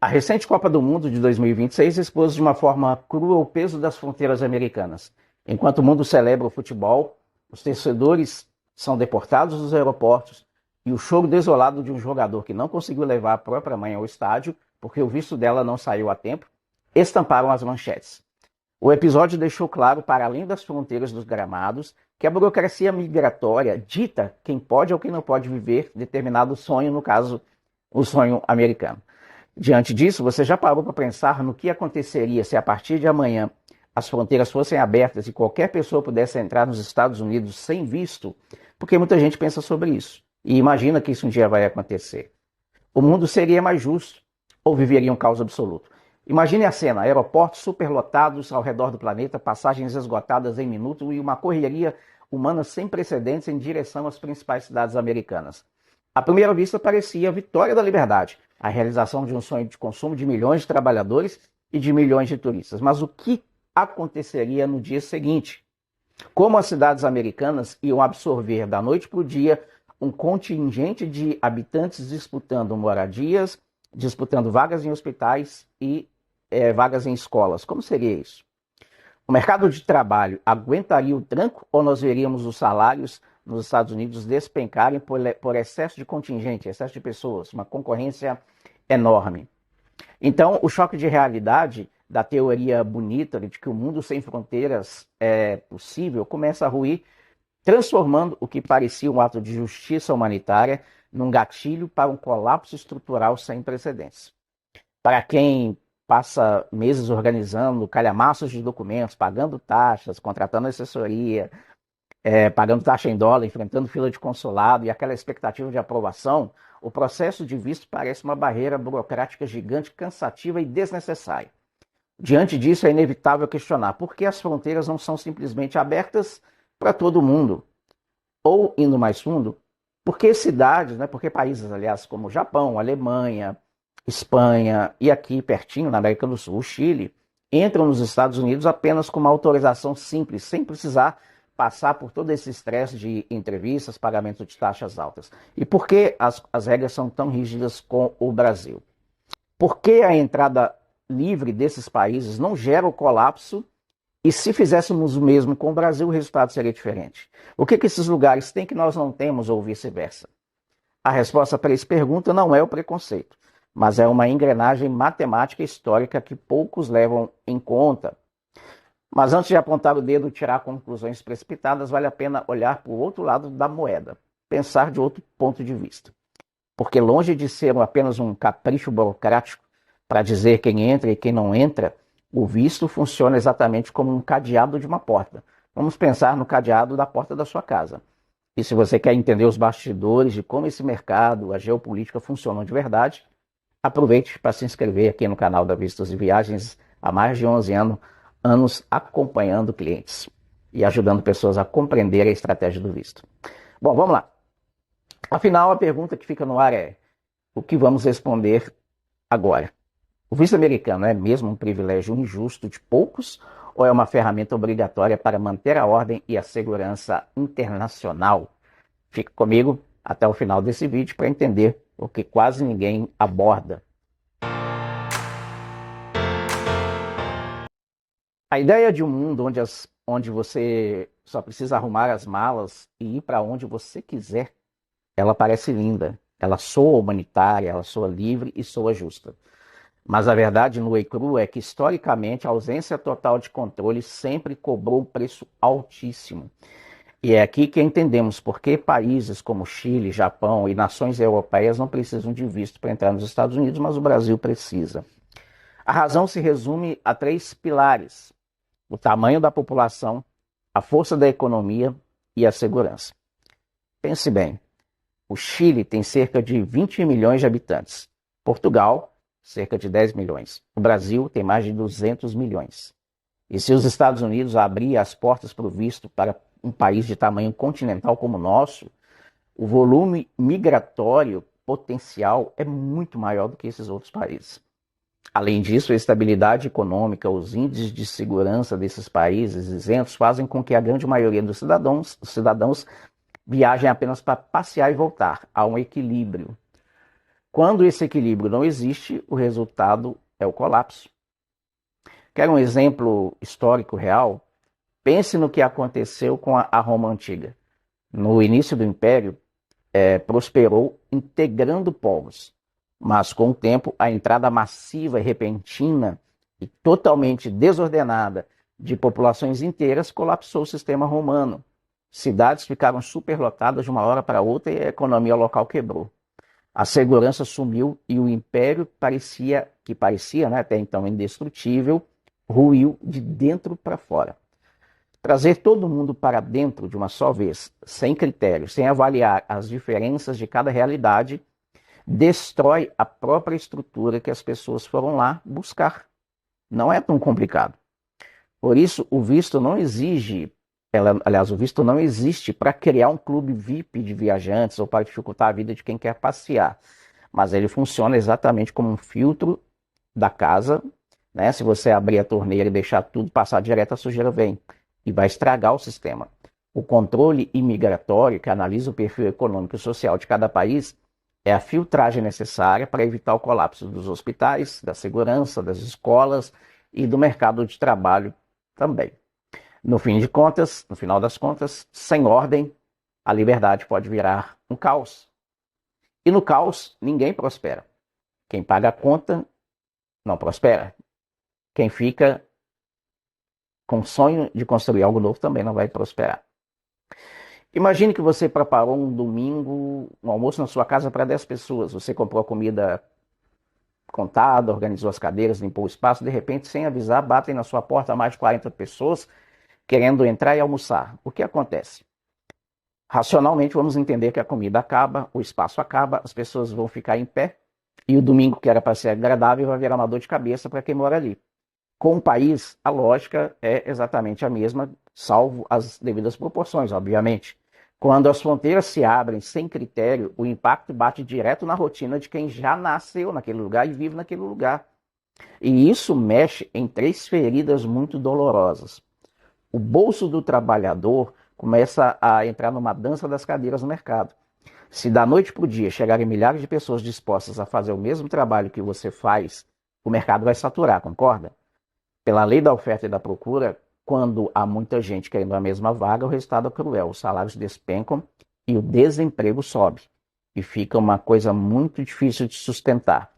A recente Copa do Mundo de 2026 expôs de uma forma crua o peso das fronteiras americanas. Enquanto o mundo celebra o futebol, os torcedores são deportados dos aeroportos e o choro desolado de um jogador que não conseguiu levar a própria mãe ao estádio porque o visto dela não saiu a tempo, estamparam as manchetes. O episódio deixou claro, para além das fronteiras dos gramados, que a burocracia migratória dita quem pode ou quem não pode viver determinado sonho, no caso, o sonho americano. Diante disso, você já parou para pensar no que aconteceria se a partir de amanhã as fronteiras fossem abertas e qualquer pessoa pudesse entrar nos Estados Unidos sem visto? Porque muita gente pensa sobre isso e imagina que isso um dia vai acontecer. O mundo seria mais justo ou viveria um caos absoluto? Imagine a cena: aeroportos superlotados ao redor do planeta, passagens esgotadas em minutos e uma correria humana sem precedentes em direção às principais cidades americanas. À primeira vista parecia a vitória da liberdade, a realização de um sonho de consumo de milhões de trabalhadores e de milhões de turistas. Mas o que aconteceria no dia seguinte? Como as cidades americanas iam absorver da noite para o dia um contingente de habitantes disputando moradias, disputando vagas em hospitais e vagas em escolas? Como seria isso? O mercado de trabalho aguentaria o tranco ou nós veríamos os salários nos Estados Unidos despencarem por excesso de contingente, excesso de pessoas, uma concorrência enorme? Então, o choque de realidade da teoria bonita de que o mundo sem fronteiras é possível começa a ruir, transformando o que parecia um ato de justiça humanitária num gatilho para um colapso estrutural sem precedentes. Para quem passa meses organizando calhamaços de documentos, pagando taxas, contratando assessoria, pagando taxa em dólar, enfrentando fila de consulado e aquela expectativa de aprovação, o processo de visto parece uma barreira burocrática gigante, cansativa e desnecessária. Diante disso, é inevitável questionar por que as fronteiras não são simplesmente abertas para todo mundo. Ou, indo mais fundo, por que cidades, por que países, aliás, como Japão, Alemanha, Espanha e aqui pertinho, na América do Sul, o Chile, entram nos Estados Unidos apenas com uma autorização simples, sem precisar passar por todo esse estresse de entrevistas, pagamento de taxas altas. E por que as regras são tão rígidas com o Brasil? Por que a entrada livre desses países não gera o colapso? E se fizéssemos o mesmo com o Brasil, o resultado seria diferente. O que esses lugares têm que nós não temos ou vice-versa? A resposta para essa pergunta não é o preconceito, mas é uma engrenagem matemática histórica que poucos levam em conta. Mas antes de apontar o dedo e tirar conclusões precipitadas, vale a pena olhar para o outro lado da moeda, pensar de outro ponto de vista. Porque longe de ser apenas um capricho burocrático para dizer quem entra e quem não entra, o visto funciona exatamente como um cadeado de uma porta. Vamos pensar no cadeado da porta da sua casa. E se você quer entender os bastidores de como esse mercado, a geopolítica funcionam de verdade, aproveite para se inscrever aqui no canal da Vistos e Viagens há mais de 11 anos acompanhando clientes e ajudando pessoas a compreender a estratégia do visto. Bom, vamos lá. Afinal, a pergunta que fica no ar é: o que vamos responder agora? O visto americano é mesmo um privilégio injusto de poucos ou é uma ferramenta obrigatória para manter a ordem e a segurança internacional? Fica comigo até o final desse vídeo para entender o que quase ninguém aborda. A ideia de um mundo onde você só precisa arrumar as malas e ir para onde você quiser, ela parece linda, ela soa humanitária, ela soa livre e soa justa. Mas a verdade nua e crua é que, historicamente, a ausência total de controle sempre cobrou um preço altíssimo. E é aqui que entendemos por que países como Chile, Japão e nações europeias não precisam de visto para entrar nos Estados Unidos, mas o Brasil precisa. A razão se resume a 3 pilares: o tamanho da população, a força da economia e a segurança. Pense bem, o Chile tem cerca de 20 milhões de habitantes. Portugal, cerca de 10 milhões. O Brasil tem mais de 200 milhões. E se os Estados Unidos abrirem as portas para o visto para um país de tamanho continental como o nosso, o volume migratório potencial é muito maior do que esses outros países. Além disso, a estabilidade econômica, os índices de segurança desses países isentos fazem com que a grande maioria dos cidadãos viajem apenas para passear e voltar. Há um equilíbrio. Quando esse equilíbrio não existe, o resultado é o colapso. Quer um exemplo histórico real? Pense no que aconteceu com a Roma Antiga. No início do Império, prosperou integrando povos, mas com o tempo a entrada massiva e repentina e totalmente desordenada de populações inteiras colapsou o sistema romano. Cidades ficaram superlotadas de uma hora para outra e a economia local quebrou. A segurança sumiu e o império que parecia, né, até então indestrutível, ruiu de dentro para fora. Trazer todo mundo para dentro de uma só vez, sem critério, sem avaliar as diferenças de cada realidade, destrói a própria estrutura que as pessoas foram lá buscar. Não é tão complicado. Por isso, o visto não exige, aliás, o visto não existe para criar um clube VIP de viajantes ou para dificultar a vida de quem quer passear. Mas ele funciona exatamente como um filtro da casa, né? Se você abrir a torneira e deixar tudo passar direto, a sujeira vem e vai estragar o sistema. O controle imigratório, que analisa o perfil econômico e social de cada país, é a filtragem necessária para evitar o colapso dos hospitais, da segurança, das escolas e do mercado de trabalho também. No final das contas, sem ordem, a liberdade pode virar um caos. E no caos, ninguém prospera. Quem paga a conta não prospera. Quem fica com o sonho de construir algo novo também não vai prosperar. Imagine que você preparou um domingo, um almoço na sua casa para 10 pessoas. Você comprou a comida contada, organizou as cadeiras, limpou o espaço. De repente, sem avisar, batem na sua porta mais de 40 pessoas querendo entrar e almoçar. O que acontece? Racionalmente, vamos entender que a comida acaba, o espaço acaba, as pessoas vão ficar em pé e o domingo, que era para ser agradável, vai virar uma dor de cabeça para quem mora ali. Com o país, a lógica é exatamente a mesma, salvo as devidas proporções, obviamente. Quando as fronteiras se abrem sem critério, o impacto bate direto na rotina de quem já nasceu naquele lugar e vive naquele lugar. E isso mexe em 3 feridas muito dolorosas. O bolso do trabalhador começa a entrar numa dança das cadeiras no mercado. Se da noite para o dia chegarem milhares de pessoas dispostas a fazer o mesmo trabalho que você faz, o mercado vai saturar, concorda? Pela lei da oferta e da procura, quando há muita gente querendo a mesma vaga, o resultado é cruel. Os salários despencam e o desemprego sobe. E fica uma coisa muito difícil de sustentar,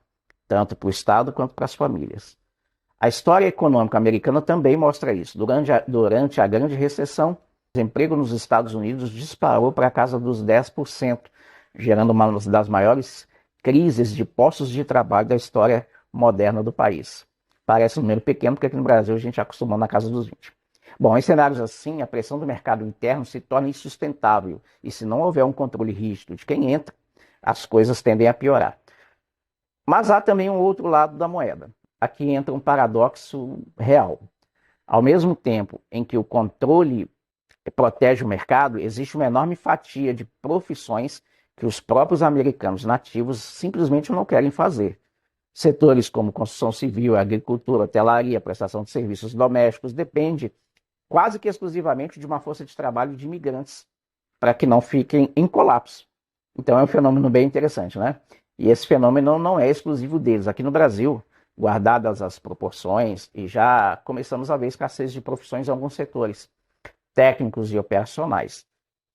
tanto para o Estado quanto para as famílias. A história econômica americana também mostra isso. Durante a Grande Recessão, o desemprego nos Estados Unidos disparou para a casa dos 10%, gerando uma das maiores crises de postos de trabalho da história moderna do país. Parece um número pequeno, porque aqui no Brasil a gente acostumou na casa dos 20. Bom, em cenários assim, a pressão do mercado interno se torna insustentável. E se não houver um controle rígido de quem entra, as coisas tendem a piorar. Mas há também um outro lado da moeda. Aqui entra um paradoxo real. Ao mesmo tempo em que o controle protege o mercado, existe uma enorme fatia de profissões que os próprios americanos nativos simplesmente não querem fazer. Setores como construção civil, agricultura, hotelaria, prestação de serviços domésticos, depende quase que exclusivamente de uma força de trabalho de imigrantes para que não fiquem em colapso. Então é um fenômeno bem interessante, né? E esse fenômeno não é exclusivo deles. Aqui no Brasil, guardadas as proporções, e já começamos a ver escassez de profissões em alguns setores, técnicos e operacionais.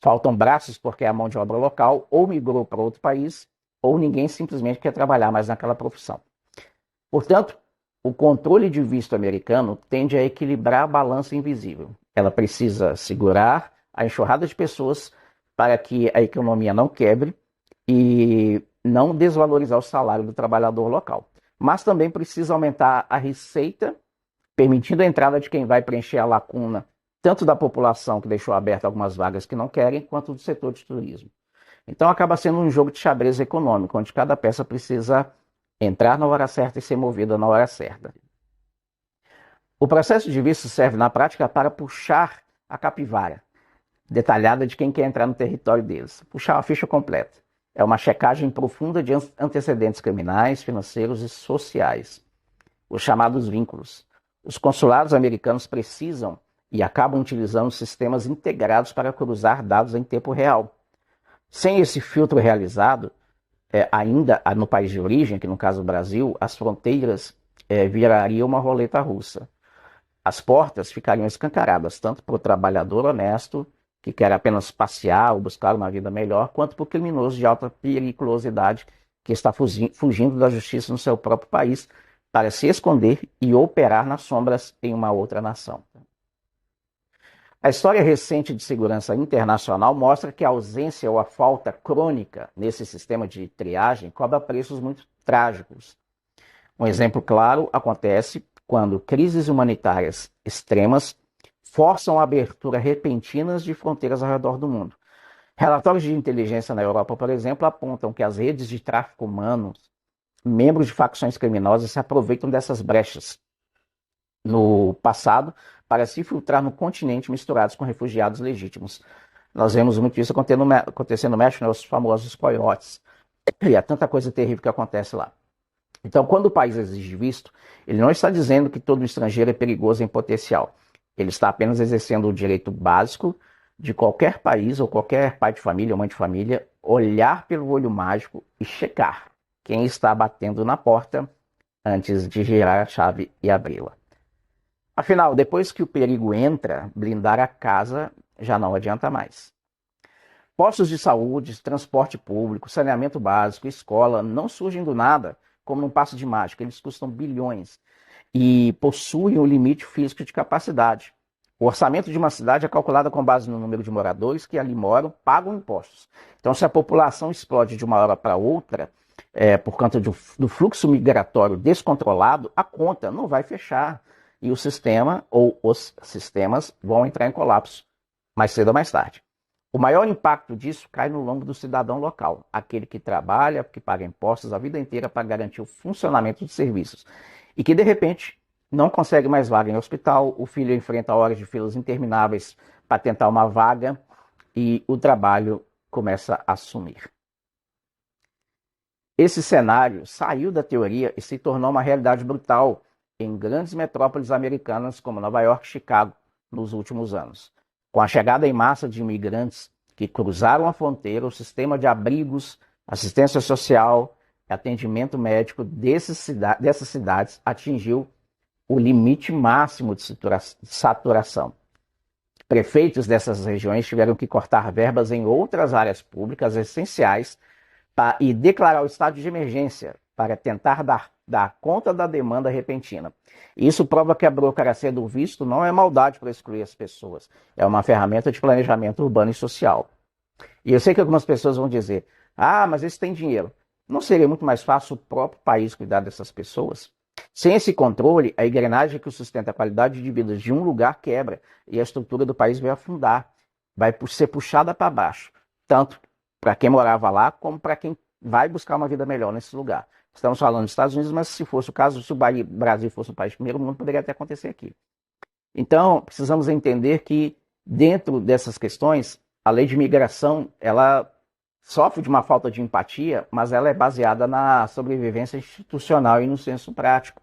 Faltam braços porque a mão de obra local ou migrou para outro país, ou ninguém simplesmente quer trabalhar mais naquela profissão. Portanto, o controle de visto americano tende a equilibrar a balança invisível. Ela precisa segurar a enxurrada de pessoas para que a economia não quebre e não desvalorizar o salário do trabalhador local. Mas também precisa aumentar a receita, permitindo a entrada de quem vai preencher a lacuna, tanto da população que deixou abertas algumas vagas que não querem, quanto do setor de turismo. Então acaba sendo um jogo de xadrez econômico, onde cada peça precisa entrar na hora certa e ser movida na hora certa. O processo de visto serve na prática para puxar a capivara detalhada de quem quer entrar no território deles, puxar a ficha completa. É uma checagem profunda de antecedentes criminais, financeiros e sociais, os chamados vínculos. Os consulados americanos precisam e acabam utilizando sistemas integrados para cruzar dados em tempo real. Sem esse filtro realizado, ainda no país de origem, que no caso do Brasil, as fronteiras virariam uma roleta russa. As portas ficariam escancaradas, tanto para o trabalhador honesto, que quer apenas passear ou buscar uma vida melhor, quanto para o criminoso de alta periculosidade, que está fugindo da justiça no seu próprio país para se esconder e operar nas sombras em uma outra nação. A história recente de segurança internacional mostra que a ausência ou a falta crônica nesse sistema de triagem cobra preços muito trágicos. Um exemplo claro acontece quando crises humanitárias extremas forçam a abertura repentina de fronteiras ao redor do mundo. Relatórios de inteligência na Europa, por exemplo, apontam que as redes de tráfico humano, membros de facções criminosas, se aproveitam dessas brechas no passado para se infiltrar no continente misturados com refugiados legítimos. Nós vemos muito isso acontecendo no México, os famosos coiotes. E há tanta coisa terrível que acontece lá. Então, quando o país exige visto, ele não está dizendo que todo estrangeiro é perigoso em potencial. Ele está apenas exercendo o direito básico de qualquer país ou qualquer pai de família ou mãe de família olhar pelo olho mágico e checar quem está batendo na porta antes de girar a chave e abri-la. Afinal, depois que o perigo entra, blindar a casa já não adianta mais. Postos de saúde, transporte público, saneamento básico, escola não surgem do nada como num passe de mágica. Eles custam bilhões e possuem um limite físico de capacidade. O orçamento de uma cidade é calculado com base no número de moradores que ali moram, pagam impostos. Então, se a população explode de uma hora para outra, por conta do fluxo migratório descontrolado, a conta não vai fechar. E o sistema ou os sistemas vão entrar em colapso mais cedo ou mais tarde. O maior impacto disso cai no lombo do cidadão local, aquele que trabalha, que paga impostos a vida inteira para garantir o funcionamento de serviços e que, de repente, não consegue mais vaga em hospital, o filho enfrenta horas de filas intermináveis para tentar uma vaga e o trabalho começa a sumir. Esse cenário saiu da teoria e se tornou uma realidade brutal em grandes metrópoles americanas como Nova York e Chicago nos últimos anos. Com a chegada em massa de imigrantes que cruzaram a fronteira, o sistema de abrigos, assistência social e atendimento médico dessas cidades atingiu o limite máximo de saturação. Prefeitos dessas regiões tiveram que cortar verbas em outras áreas públicas essenciais e declarar o estado de emergência para tentar dar conta da demanda repentina. Isso prova que a burocracia do visto não é maldade para excluir as pessoas, é uma ferramenta de planejamento urbano e social. E eu sei que algumas pessoas vão dizer, mas eles têm dinheiro. Não seria muito mais fácil o próprio país cuidar dessas pessoas? Sem esse controle, a engrenagem que sustenta a qualidade de vida de um lugar quebra e a estrutura do país vai afundar, vai ser puxada para baixo, tanto para quem morava lá como para quem vai buscar uma vida melhor nesse lugar. Estamos falando dos Estados Unidos, mas se fosse o caso, se o Brasil fosse um país de primeiro mundo, poderia até acontecer aqui. Então, precisamos entender que, dentro dessas questões, a lei de imigração, ela sofre de uma falta de empatia, mas ela é baseada na sobrevivência institucional e no senso prático.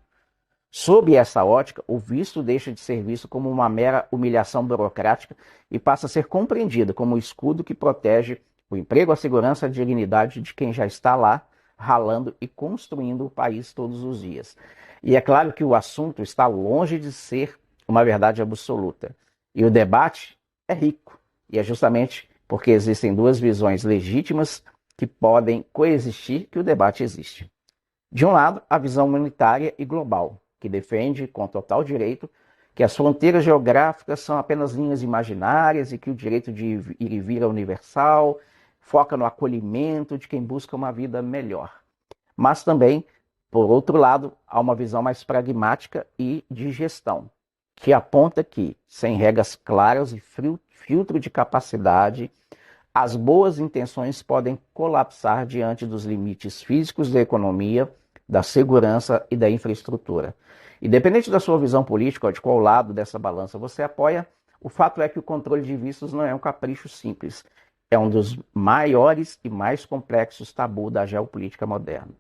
Sob essa ótica, o visto deixa de ser visto como uma mera humilhação burocrática e passa a ser compreendido como um escudo que protege o emprego, a segurança e a dignidade de quem já está lá, ralando e construindo o país todos os dias. E é claro que o assunto está longe de ser uma verdade absoluta. E o debate é rico. E é justamente porque existem duas visões legítimas que podem coexistir que o debate existe. De um lado, a visão humanitária e global, que defende com total direito que as fronteiras geográficas são apenas linhas imaginárias e que o direito de ir e vir é universal, foca no acolhimento de quem busca uma vida melhor. Mas também, por outro lado, há uma visão mais pragmática e de gestão, que aponta que, sem regras claras e filtro de capacidade, as boas intenções podem colapsar diante dos limites físicos da economia, da segurança e da infraestrutura. Independente da sua visão política ou de qual lado dessa balança você apoia, o fato é que o controle de vistos não é um capricho simples. É um dos maiores e mais complexos tabus da geopolítica moderna.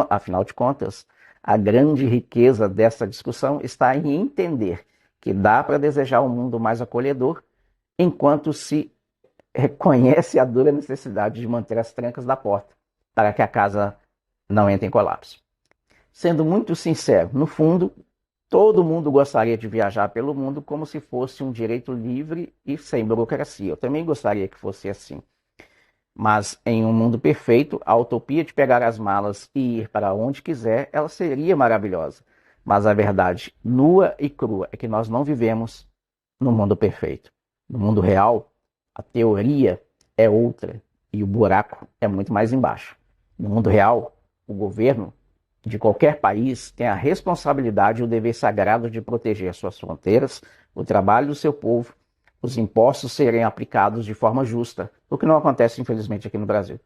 Afinal de contas, a grande riqueza dessa discussão está em entender que dá para desejar um mundo mais acolhedor, enquanto se reconhece a dura necessidade de manter as trancas da porta para que a casa não entre em colapso. Sendo muito sincero, no fundo, todo mundo gostaria de viajar pelo mundo como se fosse um direito livre e sem burocracia. Eu também gostaria que fosse assim. Mas em um mundo perfeito, a utopia de pegar as malas e ir para onde quiser, ela seria maravilhosa. Mas a verdade nua e crua é que nós não vivemos no mundo perfeito. No mundo real, a teoria é outra e o buraco é muito mais embaixo. No mundo real, o governo de qualquer país tem a responsabilidade e o dever sagrado de proteger as suas fronteiras, o trabalho do seu povo, os impostos serem aplicados de forma justa, o que não acontece, infelizmente, aqui no Brasil.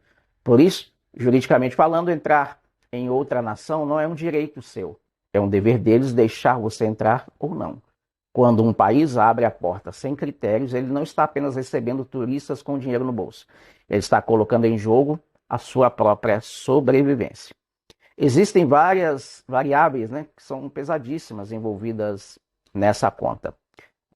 Por isso, juridicamente falando, entrar em outra nação não é um direito seu, é um dever deles deixar você entrar ou não. Quando um país abre a porta sem critérios, ele não está apenas recebendo turistas com dinheiro no bolso, ele está colocando em jogo a sua própria sobrevivência. Existem várias variáveis, né, que são pesadíssimas envolvidas nessa conta.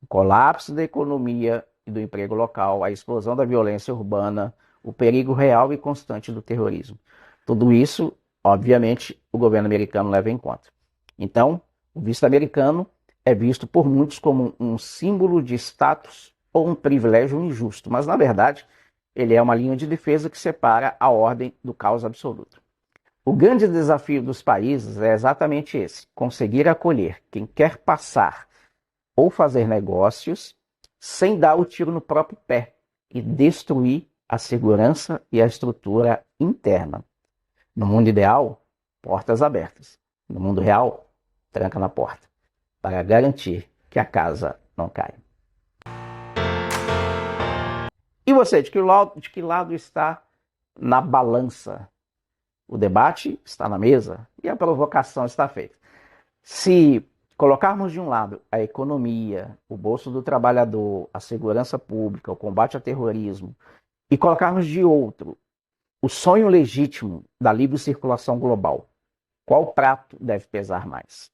O colapso da economia e do emprego local, a explosão da violência urbana, o perigo real e constante do terrorismo. Tudo isso, obviamente, o governo americano leva em conta. Então, o visto americano é visto por muitos como um símbolo de status ou um privilégio injusto, mas, na verdade, ele é uma linha de defesa que separa a ordem do caos absoluto. O grande desafio dos países é exatamente esse: conseguir acolher quem quer passar ou fazer negócios sem dar o tiro no próprio pé e destruir a segurança e a estrutura interna. No mundo ideal, portas abertas. No mundo real, tranca na porta, para garantir que a casa não caia. E você, de que lado está na balança? O debate está na mesa e a provocação está feita. Se colocarmos de um lado a economia, o bolso do trabalhador, a segurança pública, o combate ao terrorismo, e colocarmos de outro o sonho legítimo da livre circulação global, qual prato deve pesar mais?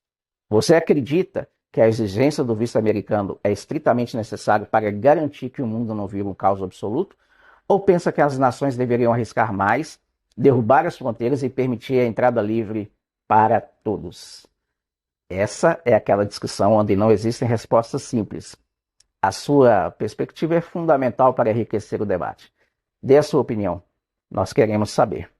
Você acredita que a exigência do visto americano é estritamente necessária para garantir que o mundo não vira um caos absoluto? Ou pensa que as nações deveriam arriscar mais, derrubar as fronteiras e permitir a entrada livre para todos? Essa é aquela discussão onde não existem respostas simples. A sua perspectiva é fundamental para enriquecer o debate. Dê a sua opinião. Nós queremos saber.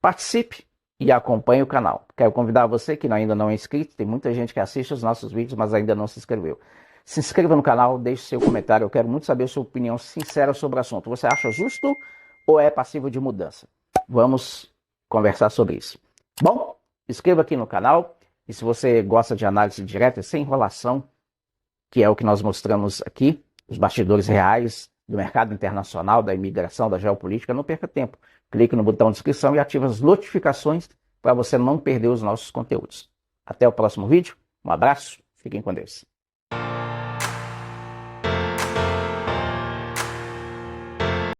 Participe e acompanhe o canal. Quero convidar você que ainda não é inscrito, tem muita gente que assiste os nossos vídeos, mas ainda não se inscreveu. Se inscreva no canal, deixe seu comentário, eu quero muito saber a sua opinião sincera sobre o assunto. Você acha justo ou é passivo de mudança? Vamos conversar sobre isso. Bom, inscreva aqui no canal e se você gosta de análise direta, sem enrolação, que é o que nós mostramos aqui, os bastidores reais do mercado internacional, da imigração, da geopolítica, não perca tempo. Clique no botão de inscrição e ative as notificações para você não perder os nossos conteúdos. Até o próximo vídeo, um abraço, fiquem com Deus.